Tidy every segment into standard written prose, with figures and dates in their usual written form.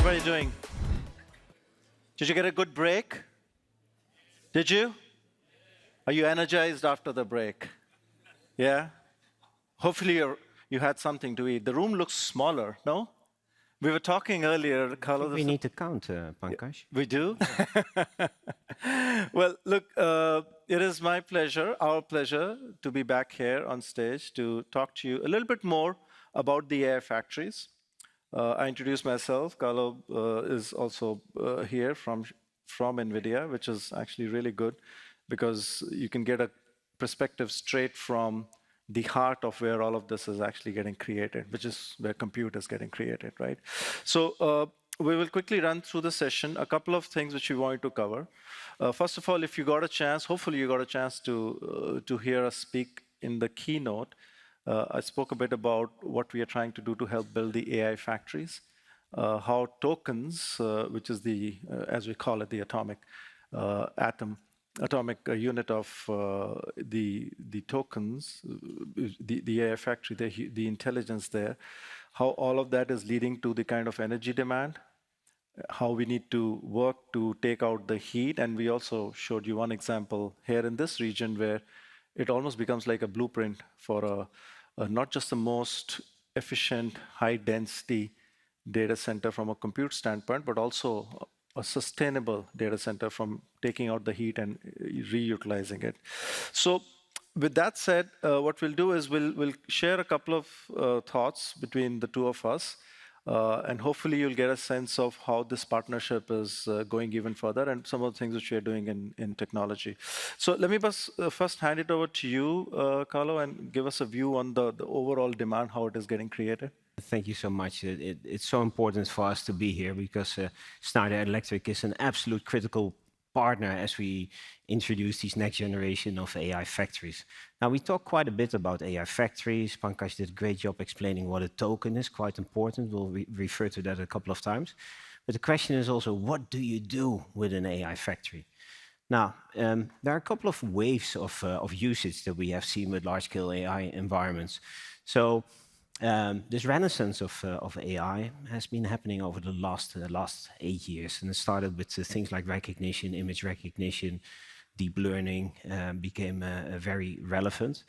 everybody doing? Did you get a good break? Did you? Are you energized after the break? Yeah? Hopefully you had something to eat. The room looks smaller, no? We were talking earlier, Carlo. We need to count, Pankaj. We do? Well, look, it is my pleasure, our pleasure, to be back here on stage to talk to you a little bit more about the AI factories. I introduced myself. Carlo is also here from NVIDIA, which is actually really good because you can get a perspective straight from the heart of where all of this is actually getting created, which is where compute is getting created, right? So we will quickly run through the session, a couple of things which we wanted to cover. First of all, if you got a chance, hopefully you got a chance to hear us speak in the keynote. I spoke a bit about what we are trying to do to help build the AI factories, how tokens, which is the, as we call it, the atomic unit of the tokens, the AI factory, the intelligence there, how all of that is leading to the kind of energy demand, how we need to work to take out the heat. And we also showed you one example here in this region where it almost becomes like a blueprint for not just the most efficient, high-density data center from a compute standpoint, but also a sustainable data center from taking out the heat and reutilizing it. So with that said, what we'll do is we'll share a couple of thoughts between the two of us. And hopefully you'll get a sense of how this partnership is going even further and some of the things which we are doing in technology. So let me first hand it over to you, Carlo, and give us a view on the overall demand, how it is getting created. Thank you so much. It's so important for us to be here because Schneider Electric is an absolute critical partner as we introduce these next generation of AI factories. Now, we talk quite a bit about AI factories. Pankaj did a great job explaining what a token is, quite important. We'll refer to that a couple of times. But the question is also, what do you do with an AI factory? Now, there are a couple of waves of usage that we have seen with large-scale AI environments. So this renaissance of AI has been happening over the last 8 years. And it started with things like recognition, image recognition, deep learning became very relevant.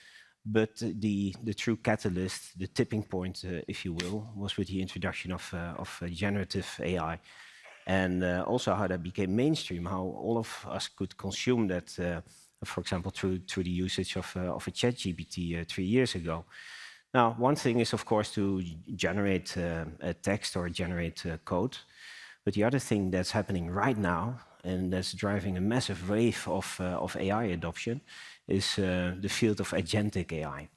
But the true catalyst, the tipping point, if you will, was with the introduction of generative AI. And also how that became mainstream, how all of us could consume that, for example, through the usage of a ChatGPT 3 years ago. Now, one thing is, of course, to generate a text or generate code. But the other thing that's happening right now, and that's driving a massive wave of AI adoption, is the field of agentic AI.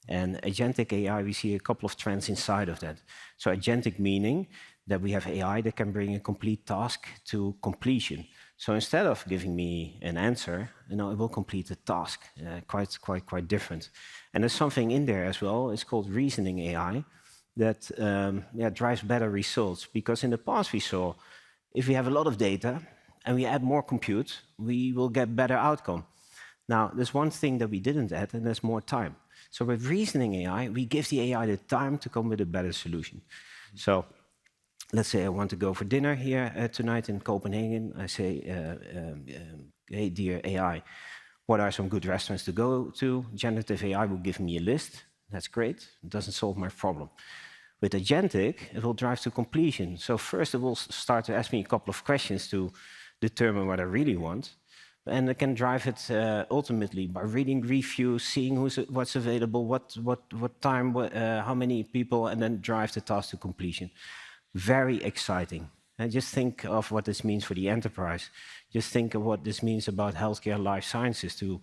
And agentic AI, we see a couple of trends inside of that. So agentic meaning that we have AI that can bring a complete task to completion. So instead of giving me an answer, it will complete the task. Quite different. And there's something in there as well. It's called reasoning AI that drives better results. Because in the past we saw, if we have a lot of data and we add more compute, we will get better outcome. Now, there's one thing that we didn't add, and that's more time. So with reasoning AI, we give the AI the time to come with a better solution. So let's say I want to go for dinner here tonight in Copenhagen. I say, hey, dear AI, what are some good restaurants to go to? Generative AI will give me a list. That's great. It doesn't solve my problem. With agentic, it will drive to completion. So first it will start to ask me a couple of questions to determine what I really want. And I can drive it ultimately by reading reviews, seeing what's available, what time, how many people, and then drive the task to completion. Very exciting. And just think of what this means for the enterprise. Just think of what this means about healthcare, life sciences, to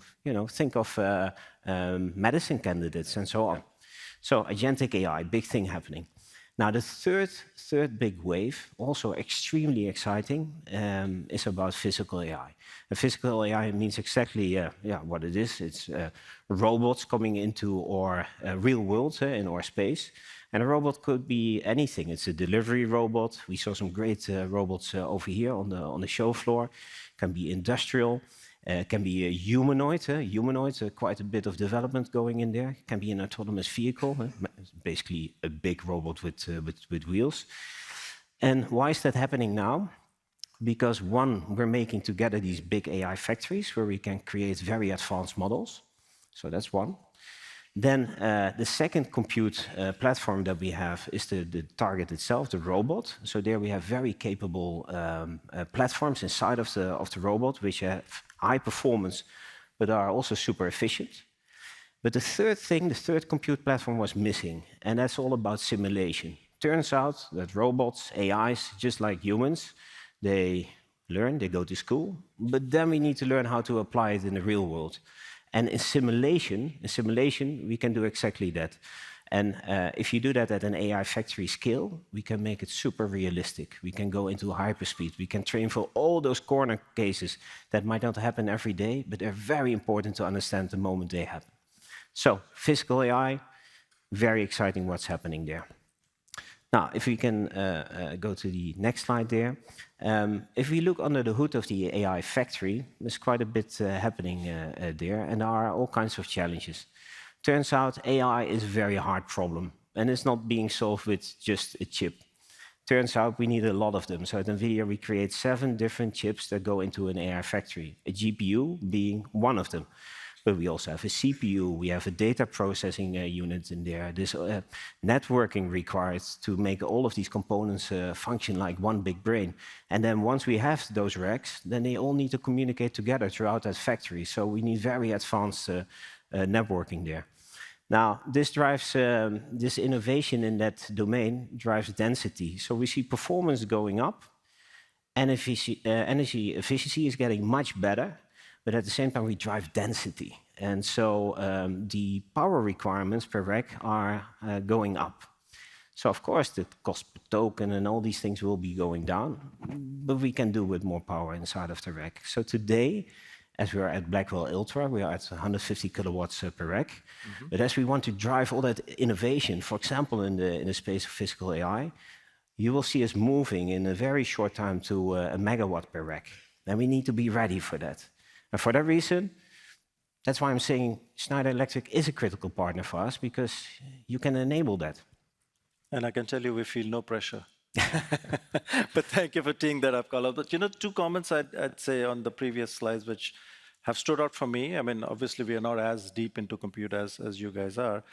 think of medicine candidates and so on. So agentic AI, big thing happening. Now the third big wave, also extremely exciting, is about physical AI. And physical AI means exactly what it is. It's robots coming into our real world in our space. And a robot could be anything. It's a delivery robot. We saw some great robots over here on the show floor. It can be industrial. It can be a humanoid. Quite a bit of development going in there. It can be an autonomous vehicle, basically a big robot with wheels. And why is that happening now? Because one, we're making together these big AI factories where we can create very advanced models. So that's one. Then the second compute platform that we have is the target itself, the robot. So there we have very capable platforms inside of the robot, which have high performance, but are also super efficient. But the third thing, the third compute platform was missing, and that's all about simulation. Turns out that robots, AIs, just like humans, they learn, they go to school, but then we need to learn how to apply it in the real world. And in simulation, we can do exactly that. And if you do that at an AI factory scale, we can make it super realistic. We can go into hyperspeed. We can train for all those corner cases that might not happen every day, but they're very important to understand the moment they happen. So physical AI, very exciting what's happening there. Now, if we can go to the next slide there. If we look under the hood of the AI factory, there's quite a bit happening there, and there are all kinds of challenges. Turns out AI is a very hard problem, and it's not being solved with just a chip. Turns out we need a lot of them. So at NVIDIA, we create 7 different chips that go into an AI factory, a GPU being one of them. But we also have a CPU, we have a data processing unit in there. There's networking required to make all of these components function like one big brain. And then once we have those racks, then they all need to communicate together throughout that factory. So we need very advanced networking there. Now, this drives, this innovation in that domain drives density. So we see performance going up, and energy efficiency is getting much better, but at the same time, we drive density. And so the power requirements per rack are going up. So of course, the cost per token and all these things will be going down, but we can do with more power inside of the rack. So today, as we are at Blackwell Ultra, we are at 150 kilowatts per rack. But as we want to drive all that innovation, for example, in the space of physical AI, you will see us moving in a very short time to a megawatt per rack. And we need to be ready for that. And for that reason, that's why I'm saying Schneider Electric is a critical partner for us, because you can enable that. And I can tell you, we feel no pressure. But thank you for teeing that up, Carlo. But 2 comments I'd say on the previous slides, which have stood out for me. I mean, obviously, we are not as deep into compute as you guys are.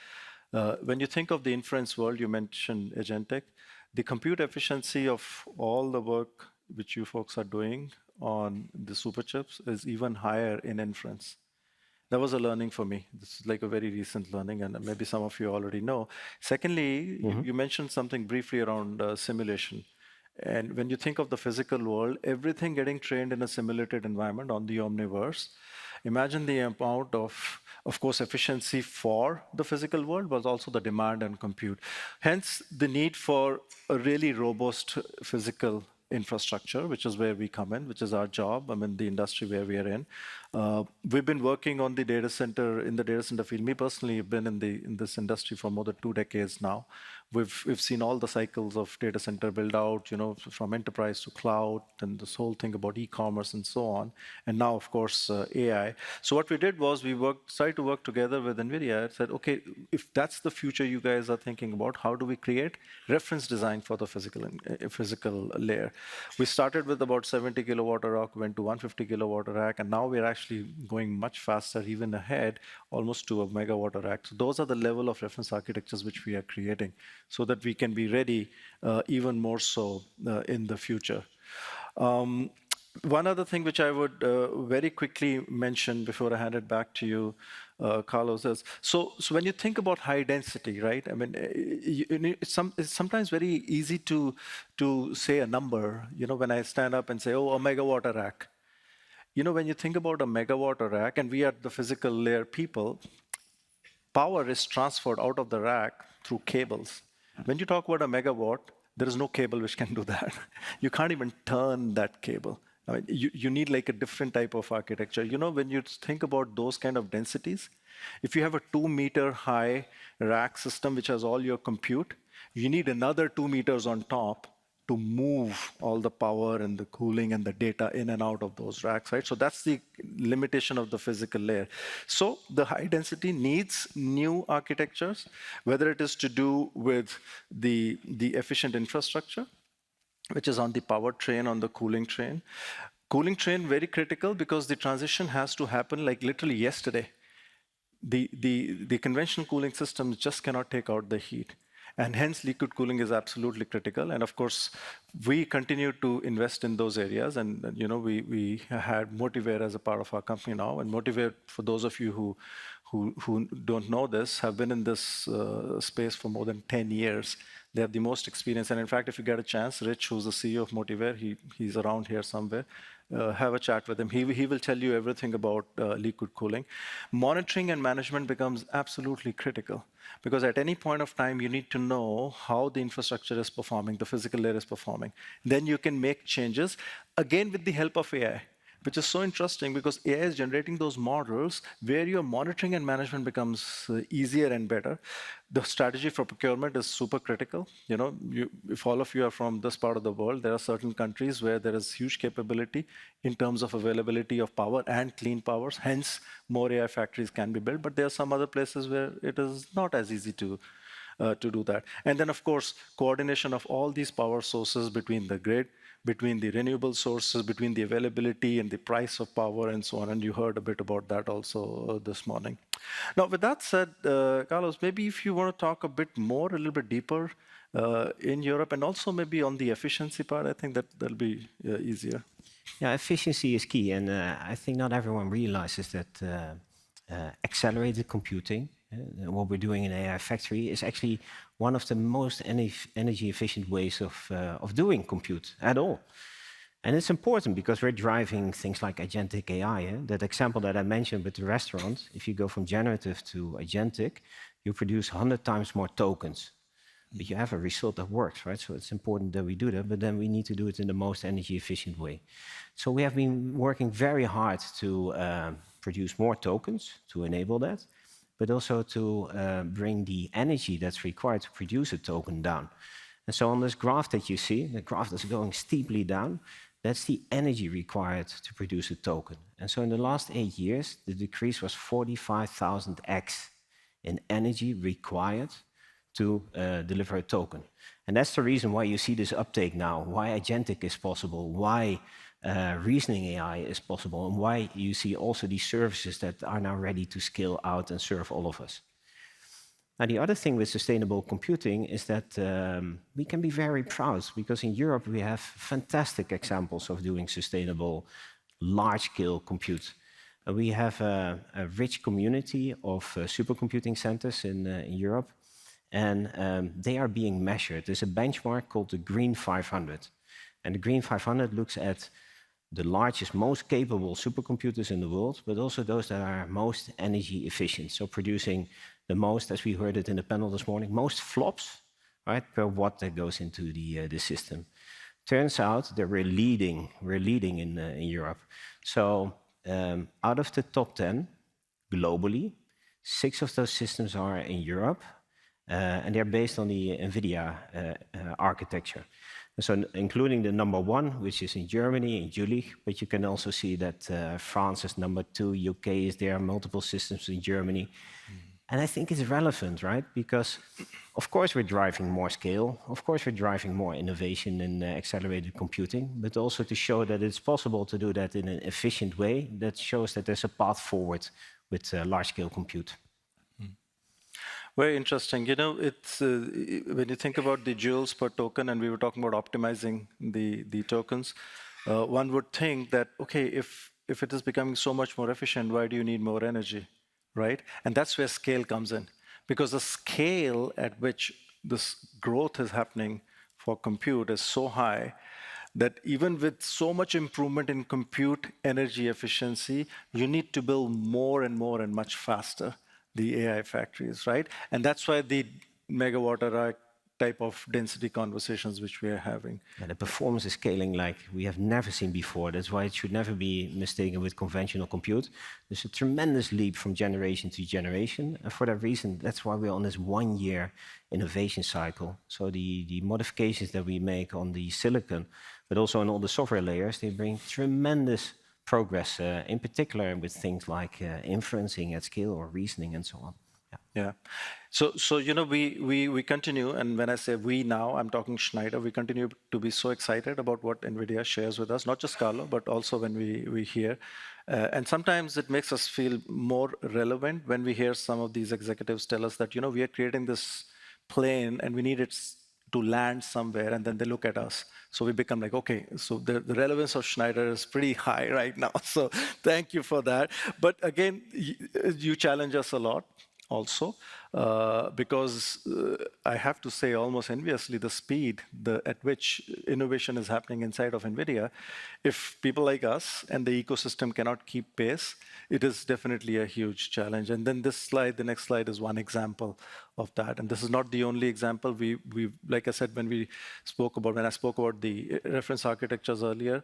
When you think of the inference world, you mentioned agentic. The compute efficiency of all the work which you folks are doing on the super chips is even higher in inference. That was a learning for me. This is like a very recent learning, and maybe some of you already know. Secondly, you mentioned something briefly around simulation. And when you think of the physical world, everything getting trained in a simulated environment on the Omniverse, imagine the amount of course, efficiency for the physical world, but also the demand and compute. Hence, the need for a really robust physical infrastructure, which is where we come in, which is our job, I mean, the industry where we are in. We've been working on the data center, in the data center field. Me personally, have been in this industry for more than 2 decades now. We've seen all the cycles of data center build out, from enterprise to cloud, and this whole thing about e-commerce and so on. And now, of course, AI. So what we did was we started to work together with NVIDIA and said, okay, if that's the future you guys are thinking about, how do we create reference design for the physical layer? We started with about 70 kilowatt rack, went to 150 kilowatt rack, and now we're actually going much faster, even ahead, almost to a megawatt rack. So those are the level of reference architectures which we are creating, so that we can be ready even more so in the future. One other thing which I would very quickly mention before I hand it back to you, Carlos, is so when you think about high density, right? I mean, it's sometimes very easy to say a number. When I stand up and say, oh, a megawatt rack. When you think about a megawatt rack, and we are the physical layer people, power is transferred out of the rack through cables. When you talk about a megawatt, there is no cable which can do that. You can't even turn that cable. I mean, you need like a different type of architecture. When you think about those kind of densities, if you have a 2-meter high rack system which has all your compute, you need another 2 meters on top to move all the power and the cooling and the data in and out of those racks, right? So that's the limitation of the physical layer. So the high density needs new architectures, whether it is to do with the efficient infrastructure, which is on the power train, on the cooling train. Cooling train, very critical because the transition has to happen like literally yesterday. The conventional cooling systems just cannot take out the heat. And hence, liquid cooling is absolutely critical. And of course, we continue to invest in those areas. And you know, we had Motivair as a part of our company now. And Motivair, for those of you who don't know this, have been in this space for more than 10 years. They have the most experience. And in fact, if you get a chance, Rich, who's the CEO of Motivair, he's around here somewhere. Have a chat with him. He will tell you everything about liquid cooling. Monitoring and management becomes absolutely critical because at any point of time, you need to know how the infrastructure is performing, the physical layer is performing. Then you can make changes, again, with the help of AI, which is so interesting because AI is generating those models where your monitoring and management becomes easier and better. The strategy for procurement is super critical. You know, if all of you are from this part of the world, there are certain countries where there is huge capability in terms of availability of power and clean powers. Hence, more AI factories can be built. But there are some other places where it is not as easy to do that. And then, of course, coordination of all these power sources between the grid, between the renewable sources, between the availability and the price of power and so on. And you heard a bit about that also this morning. Now, with that said, Carlos, maybe if you want to talk a bit more, a little bit deeper in Europe and also maybe on the efficiency part, I think that'll be easier. Yeah, efficiency is key. And I think not everyone realizes that accelerated computing, what we're doing in AI Factory, is actually one of the most energy efficient ways of doing compute at all. And it's important because we're driving things like agentic AI. That example that I mentioned with the restaurant, if you go from generative to agentic, you produce 100 times more tokens. But you have a result that works, right? So it's important that we do that, but then we need to do it in the most energy efficient way. So we have been working very hard to produce more tokens to enable that, but also to bring the energy that's required to produce a token down. And so on this graph that you see, the graph that's going steeply down, that's the energy required to produce a token. And so in the last 8 years, the decrease was 45,000x in energy required to deliver a token. And that's the reason why you see this uptake now, why agentic is possible, why reasoning AI is possible, and why you see also these services that are now ready to scale out and serve all of us. Now, the other thing with sustainable computing is that we can be very proud because in Europe we have fantastic examples of doing sustainable large-scale compute. We have a rich community of supercomputing centers in Europe, and they are being measured. There's a benchmark called the Green 500. And the Green 500 looks at the largest, most capable supercomputers in the world, but also those that are most energy efficient. So producing the most, as we heard it in the panel this morning, most flops, right, per watt that goes into the system. Turns out that we're leading in Europe. So out of the top 10 globally, 6 of those systems are in Europe, and they're based on the NVIDIA architecture. So including the number 1, which is in Germany, in Jülich, but you can also see that France is number 2, UK is there, multiple systems in Germany. And I think it's relevant, right? Because of course we're driving more scale, of course we're driving more innovation in accelerated computing, but also to show that it's possible to do that in an efficient way that shows that there's a path forward with large-scale compute. Very interesting. You know, it's when you think about the joules per token, and we were talking about optimizing the tokens, one would think that, okay, if it is becoming so much more efficient, why do you need more energy, right? And that's where scale comes in. Because the scale at which this growth is happening for compute is so high that even with so much improvement in compute energy efficiency, you need to build more and more and much faster the AI factories, right? And that's why the megawatt hour type of density conversations which we are having. Yeah, the performance is scaling like we have never seen before. That's why it should never be mistaken with conventional compute. There's a tremendous leap from generation to generation. And for that reason, that's why we're on this 1-year innovation cycle. So the modifications that we make on the silicon, but also on all the software layers, they bring tremendous progress, in particular with things like inferencing at scale or reasoning and so on. Yeah. Yeah. So we continue, and when I say we now, I'm talking Schneider. We continue to be so excited about what NVIDIA shares with us, not just Carlo, but also when we hear. And sometimes it makes us feel more relevant when we hear some of these executives tell us that, we are creating this plane and we need it to land somewhere, and then they look at us. So we become like, okay, so the relevance of Schneider is pretty high right now. So thank you for that. But again, you challenge us a lot also, because I have to say almost enviously the speed at which innovation is happening inside of NVIDIA. If people like us and the ecosystem cannot keep pace, it is definitely a huge challenge. And then the next slide is one example of that. And this is not the only example. Like I said, when I spoke about the reference architectures earlier,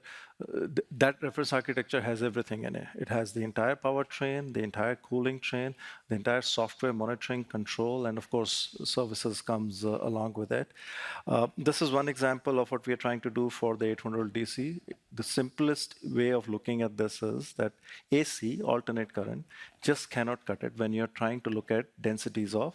that reference architecture has everything in it. It has the entire powertrain, the entire cooling train, the entire software monitoring, control, and of course, services comes along with it. This is one example of what we are trying to do for the 800 DC. The simplest way of looking at this is that AC, alternate current, just cannot cut it when you're trying to look at densities of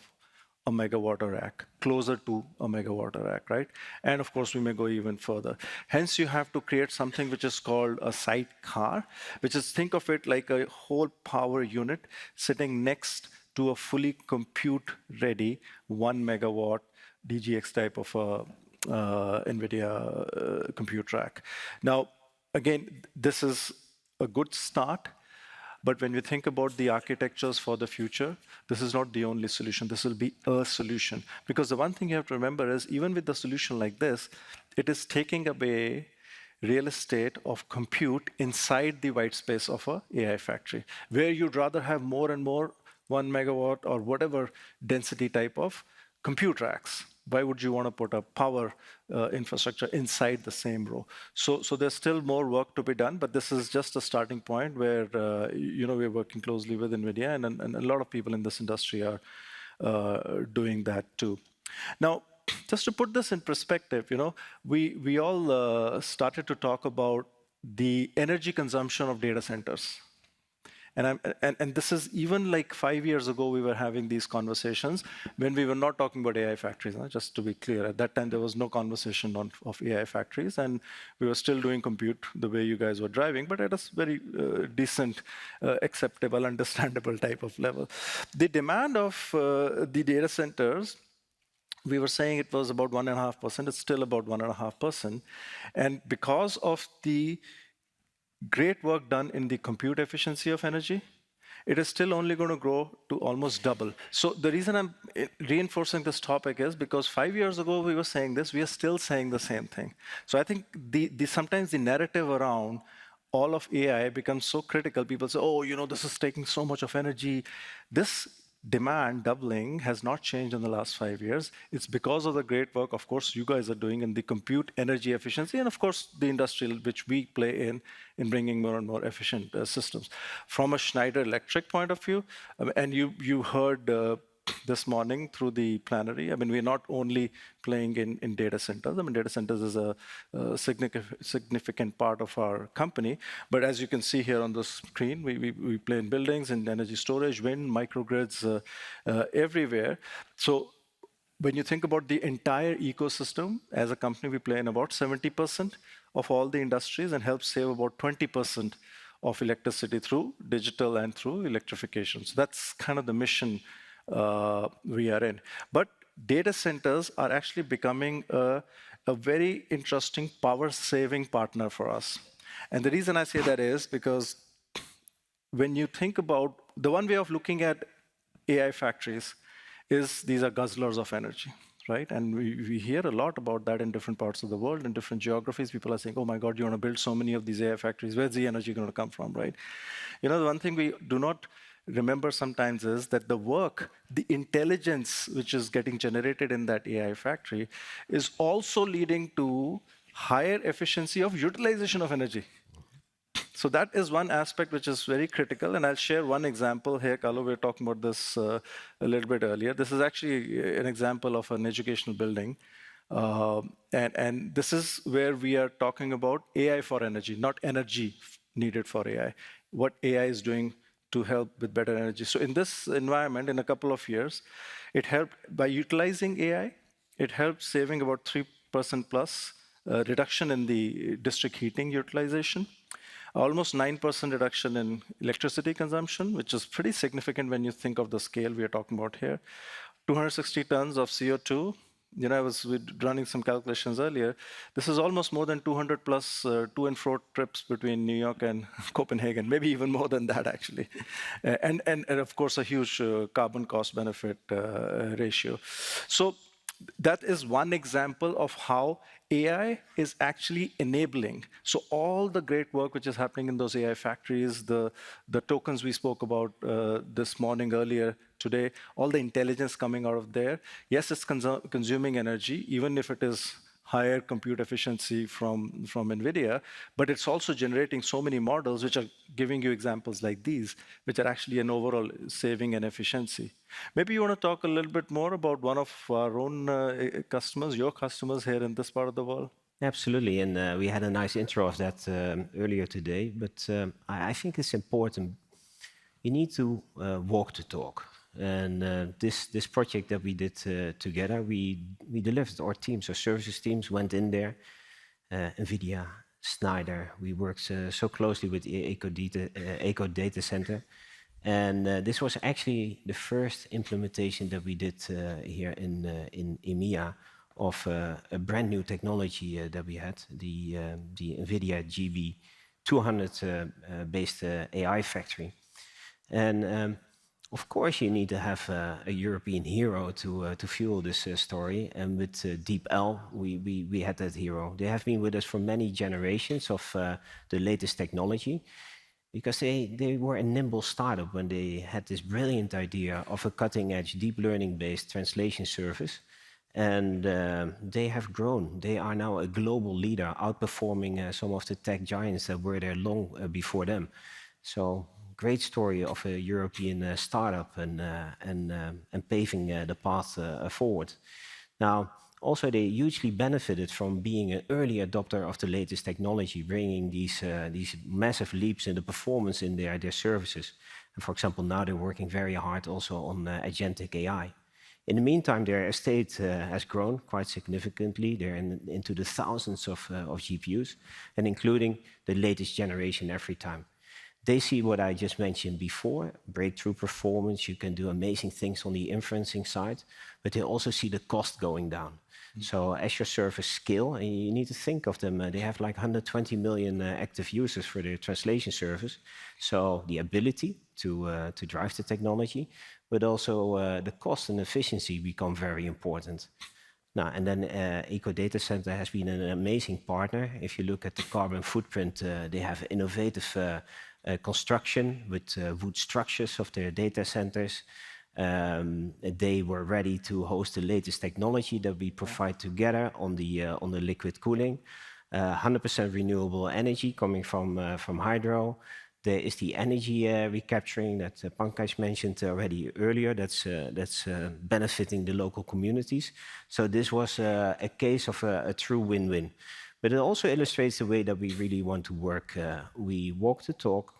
a megawatt a rack, closer to a megawatt a rack, right? And of course, we may go even further. Hence, you have to create something which is called a sidecar, which is, think of it like a whole power unit sitting next to a fully compute-ready 1 megawatt DGX type of NVIDIA compute rack. Now, again, this is a good start. But when we think about the architectures for the future, this is not the only solution. This will be a solution. Because the one thing you have to remember is, even with the solution like this, it is taking away real estate of compute inside the white space of a AI factory, where you'd rather have more and more 1 megawatt or whatever density type of compute racks. Why would you want to put a power infrastructure inside the same row? So there's still more work to be done, but this is just a starting point where we're working closely with NVIDIA, and a lot of people in this industry are doing that too. Now, just to put this in perspective, we all started to talk about the energy consumption of data centers. And this is even like 5 years ago, we were having these conversations when we were not talking about AI factories. Just to be clear, at that time, there was no conversation of AI factories, and we were still doing compute the way you guys were driving, but at a very decent, acceptable, understandable type of level. The demand of the data centers, we were saying it was about 1.5%. It's still about 1.5%. And because of the great work done in the compute efficiency of energy, it is still only going to grow to almost double. So the reason I'm reinforcing this topic is because 5 years ago we were saying this, we are still saying the same thing. So I think sometimes the narrative around all of AI becomes so critical. People say, oh, this is taking so much of energy. This demand doubling has not changed in the last 5 years. It's because of the great work, of course, you guys are doing in the compute energy efficiency, and of course, the industrial, which we play in bringing more and more efficient systems. From a Schneider Electric point of view, and you heard this morning through the plenary, we're not only playing in data centers. Data centers is a significant part of our company. But as you can see here on the screen, we play in buildings, in energy storage, wind, microgrids, everywhere. So when you think about the entire ecosystem, as a company, we play in about 70% of all the industries and help save about 20% of electricity through digital and through electrification. So that's kind of the mission we are in. But data centers are actually becoming a very interesting power-saving partner for us. And the reason I say that is because when you think about the one way of looking at AI factories is these are guzzlers of energy, right? And we hear a lot about that in different parts of the world, in different geographies. People are saying, oh my God, you want to build so many of these AI factories. Where's the energy going to come from, right? The one thing we do not remember sometimes is that the work, the intelligence which is getting generated in that AI factory is also leading to higher efficiency of utilization of energy. So that is one aspect which is very critical. And I'll share one example here. Carlo, we were talking about this a little bit earlier. This is actually an example of an educational building. And this is where we are talking about AI for energy, not energy needed for AI. What AI is doing to help with better energy. So in this environment, in a couple of years, it helped by utilizing AI, it helped saving about 3% plus reduction in the district heating utilization, almost 9% reduction in electricity consumption, which is pretty significant when you think of the scale we are talking about here. 260 tons of CO2. I was running some calculations earlier. This is almost more than 200 plus to and fro trips between New York and Copenhagen, maybe even more than that, actually. And of course, a huge carbon cost benefit ratio. So that is one example of how AI is actually enabling. So all the great work which is happening in those AI factories, the tokens we spoke about this morning earlier today, all the intelligence coming out of there, yes, it's consuming energy, even if it is higher compute efficiency from NVIDIA, but it's also generating so many models which are giving you examples like these, which are actually an overall saving and efficiency. Maybe you want to talk a little bit more about one of our own customers, your customers here in this part of the world? Absolutely, and we had a nice intro of that earlier today, but I think it's important. You need to walk the talk. And this project that we did together, we delivered our teams, our services teams went in there, NVIDIA, Schneider. We worked so closely with Eco Data Center. And this was actually the first implementation that we did here in EMEA of a brand new technology that we had, the NVIDIA GB200 based AI factory. And of course, you need to have a European hero to fuel this story. And with DeepL, we had that hero. They have been with us for many generations of the latest technology, because they were a nimble startup when they had this brilliant idea of a cutting-edge deep learning-based translation service. And they have grown. They are now a global leader, outperforming some of the tech giants that were there long before them. So great story of a European startup and paving the path forward. Now, also they hugely benefited from being an early adopter of the latest technology, bringing these massive leaps in the performance in their services. And for example, now they're working very hard also on agentic AI. In the meantime, their estate has grown quite significantly. They're into the thousands of GPUs, and including the latest generation every time. They see what I just mentioned before, breakthrough performance. You can do amazing things on the inferencing side, but they also see the cost going down. So as your servers scale, and you need to think of them, they have like 120 million active users for their translation service. So the ability to drive the technology, but also the cost and efficiency become very important. Now, and then Eco Data Center has been an amazing partner. If you look at the carbon footprint, they have innovative construction with wood structures of their data centers. They were ready to host the latest technology that we provide together on the liquid cooling. 100% renewable energy coming from hydro. There is the energy recapturing that Pankaj mentioned already earlier. That's benefiting the local communities. So this was a case of a true win-win. But it also illustrates the way that we really want to work. We walk the talk.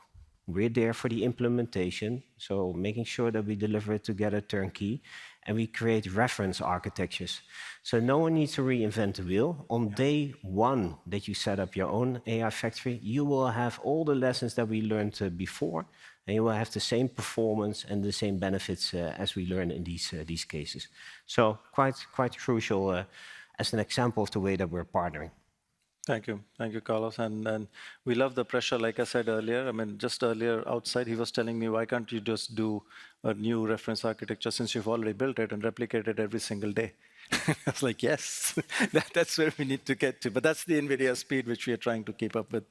We're there for the implementation, so making sure that we deliver it together turnkey, and we create reference architectures. So no one needs to reinvent the wheel. On day one that you set up your own AI factory, you will have all the lessons that we learned before, and you will have the same performance and the same benefits as we learn in these cases. So quite crucial as an example of the way that we're partnering. Thank you, Carlos. And we love the pressure, like I said earlier. I mean, just earlier outside, he was telling me, why can't you just do a new reference architecture since you've already built it and replicate it every single day? I was like, yes, that's where we need to get to. But that's the NVIDIA speed which we are trying to keep up with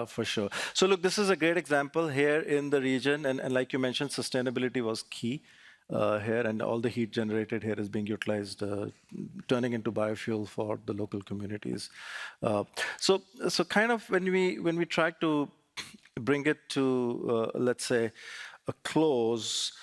for sure. So look, this is a great example here in the region. And like you mentioned, sustainability was key. Here, and all the heat generated here is being utilized, turning into biofuel for the local communities. So kind of when we try to bring it to let's say a close,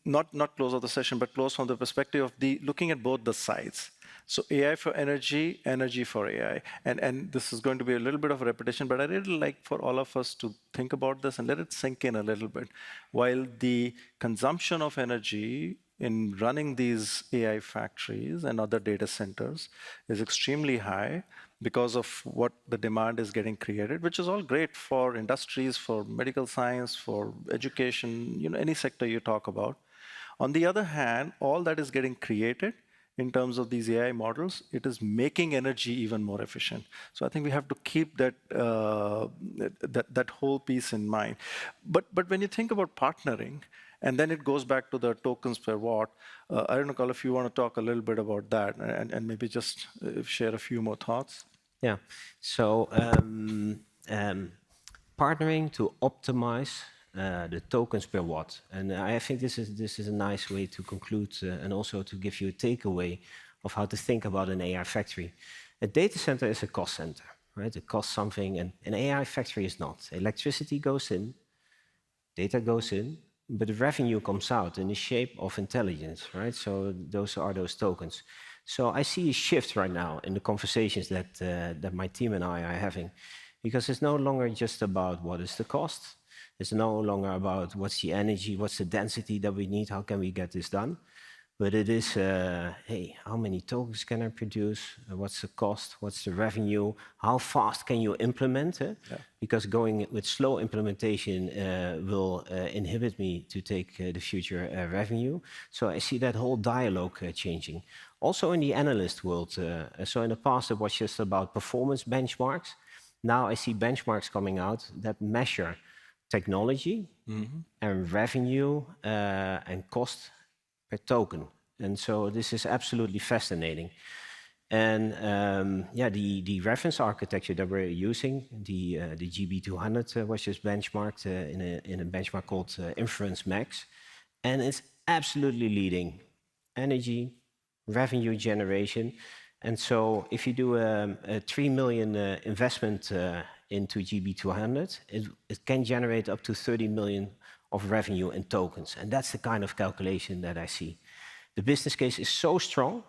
not close of the session, but close from the perspective of looking at both the sides. So AI for energy, energy for AI. And this is going to be a little bit of a repetition, but I really like for all of us to think about this and let it sink in a little bit. While the consumption of energy in running these AI factories and other data centers is extremely high because of what the demand is getting created, which is all great for industries, for medical science, for education, any sector you talk about. On the other hand, all that is getting created in terms of these AI models, it is making energy even more efficient. So I think we have to keep that whole piece in mind. But when you think about partnering, and then it goes back to the tokens per watt. I don't know, Carl, if you want to talk a little bit about that and maybe just share a few more thoughts. Yeah. So partnering to optimize the tokens per watt, and I think this is a nice way to conclude and also to give you a takeaway of how to think about an AI factory. A data center is a cost center, right? It costs something, and an AI factory is not. Electricity goes in, data goes in, but the revenue comes out in the shape of intelligence, right? So those are those tokens. So I see a shift right now in the conversations that my team and I are having, because it's no longer just about what is the cost. It's no longer about what's the energy, what's the density that we need, how can we get this done. But it is, hey, how many tokens can I produce? What's the cost? What's the revenue? How fast can you implement it? Yeah. Because going with slow implementation will inhibit me to take the future revenue. So I see that whole dialogue changing. Also in the analyst world, so in the past it was just about performance benchmarks. Now I see benchmarks coming out that measure technology and revenue and cost per token. And so this is absolutely fascinating. And yeah, the reference architecture that we're using, the GB200 was just benchmarked in a benchmark called Inference Max. And it's absolutely leading energy, revenue generation. And so if you do a 3 million investment into GB200, it can generate up to 30 million of revenue in tokens. And that's the kind of calculation that I see. The business case is so strong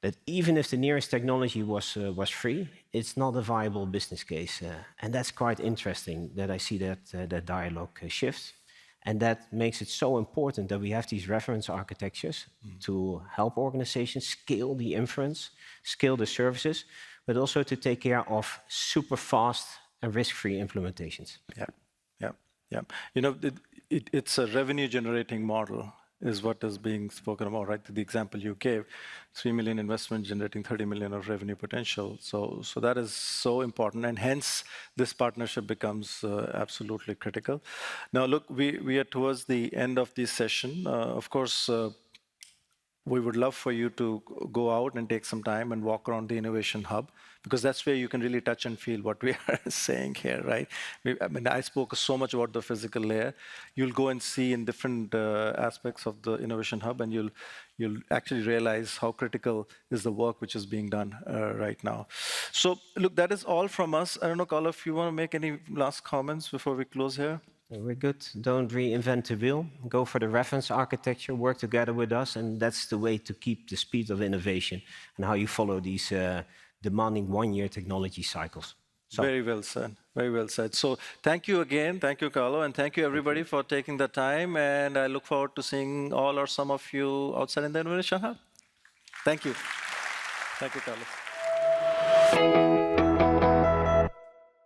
that even if the nearest technology was free, it's not a viable business case. And that's quite interesting that I see that dialogue shift. And that makes it so important that we have these reference architectures to help organizations scale the inference, scale the services, but also to take care of super fast and risk-free implementations. Yeah. It's a revenue-generating model is what is being spoken about, right? The example you gave, 3 million investment generating 30 million of revenue potential. So that is so important, and hence this partnership becomes absolutely critical. Now, look, we are towards the end of this session. Of course, we would love for you to go out and take some time and walk around the Innovation Hub, because that's where you can really touch and feel what we are saying here, right? I spoke so much about the physical layer. You'll go and see in different aspects of the Innovation Hub, and you'll actually realize how critical is the work which is being done right now. So, look, that is all from us. I don't know, Carl, if you want to make any last comments before we close here. We're good. Don't reinvent the wheel. Go for the reference architecture, work together with us, and that's the way to keep the speed of innovation and how you follow these demanding one-year technology cycles. So. Very well said. Very well said. So thank you again. Thank you, Carlo, and thank you everybody for taking the time. And I look forward to seeing all or some of you outside in the Innovation Hub. Thank you. Thank you, Carlo.